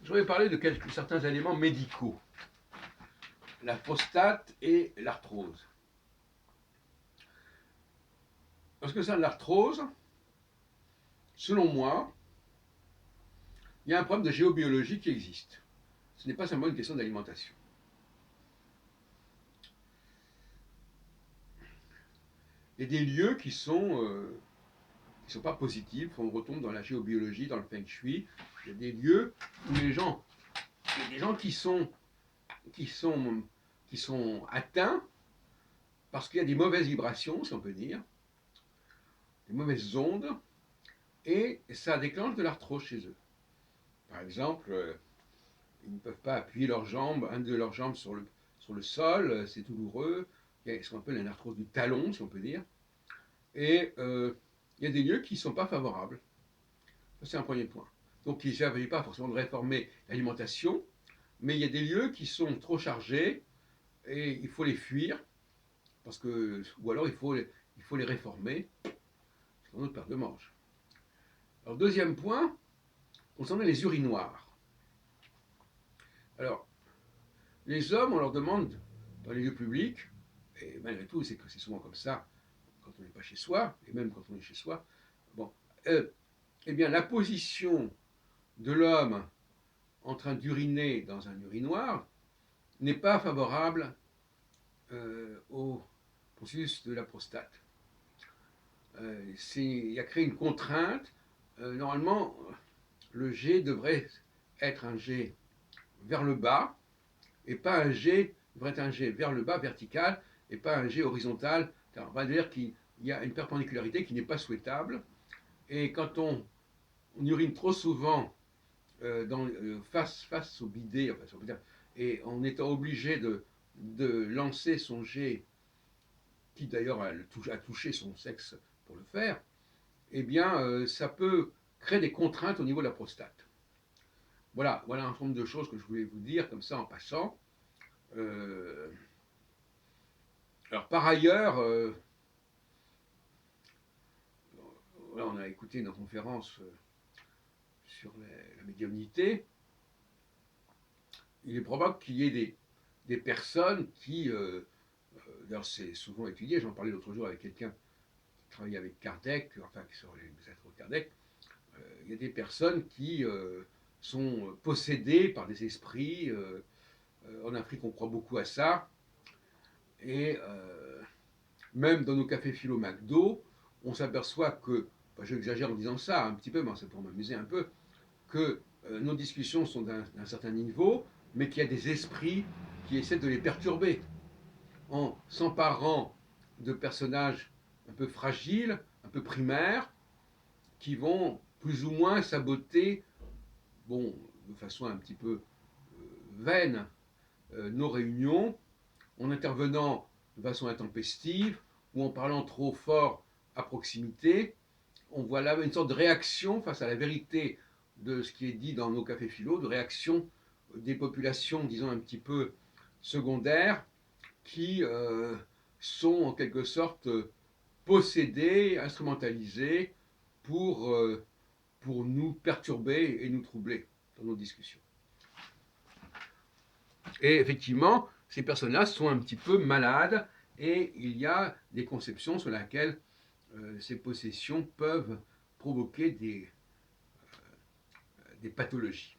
Je voudrais parler de certains éléments médicaux. La prostate et l'arthrose. En ce qui concerne l'arthrose, selon moi, il y a un problème de géobiologie qui existe. Ce n'est pas seulement une question d'alimentation. Il y a des lieux qui sont pas positifs. On retombe dans la géobiologie, dans le feng shui. Il y a des lieux où il y a des gens qui sont atteints parce qu'il y a des mauvaises vibrations, si on peut dire, des mauvaises ondes, et ça déclenche de l'arthrose chez eux. Par exemple, ils ne peuvent pas appuyer leurs jambes, une de leurs jambes sur le sol, c'est douloureux. Il y a ce qu'on appelle une arthrose du talon, si on peut dire. Et il y a des lieux qui ne sont pas favorables. Ça, c'est un premier point. Donc, il ne s'agit pas forcément de réformer l'alimentation, mais il y a des lieux qui sont trop chargés et il faut les fuir, ou alors il faut les réformer, c'est une autre paire de manches. Alors, deuxième point, concernant les urinoirs. Alors, les hommes, on leur demande dans les lieux publics, et malgré tout, c'est souvent comme ça quand on n'est pas chez soi, et même quand on est chez soi, bon, eh bien, la position de l'homme en train d'uriner dans un urinoir n'est pas favorable au processus de la prostate. Il y a créé une contrainte. Normalement, le jet devrait être un jet vers le bas, et pas un jet, devrait être un jet vers le bas, vertical, et pas un jet horizontal. On va dire qu'il y a une perpendicularité qui n'est pas souhaitable. Et quand on urine trop souvent face au bidet, enfin, et en étant obligé de lancer son jet, qui d'ailleurs a touché son sexe pour le faire, eh bien, ça peut créer des contraintes au niveau de la prostate. Voilà un certain nombre de choses que je voulais vous dire comme ça en passant. Alors par ailleurs, là, on a écouté une conférence sur la médiumnité. Il est probable qu'il y ait des personnes qui, d'ailleurs c'est souvent étudié, j'en parlais l'autre jour avec quelqu'un qui travaillait avec Kardec, enfin sur les êtres Kardec, il y a des personnes qui sont possédées par des esprits. En Afrique, on croit beaucoup à ça. Et même dans nos cafés philo McDo, on s'aperçoit que, enfin, j'exagère en disant ça un petit peu, mais c'est pour m'amuser un peu, que nos discussions sont d'un certain niveau, mais qu'il y a des esprits qui essaient de les perturber en s'emparant de personnages un peu fragiles, un peu primaires, qui vont plus ou moins saboter, bon, de façon un petit peu vaine, nos réunions, en intervenant de façon intempestive ou en parlant trop fort à proximité. On voit là une sorte de réaction face à la vérité de ce qui est dit dans nos cafés philo, de réaction des populations, disons, un petit peu secondaires, qui sont en quelque sorte possédées, instrumentalisées pour nous perturber et nous troubler dans nos discussions. Et effectivement, ces personnes-là sont un petit peu malades et il y a des conceptions sur lesquelles ces possessions peuvent provoquer des pathologies.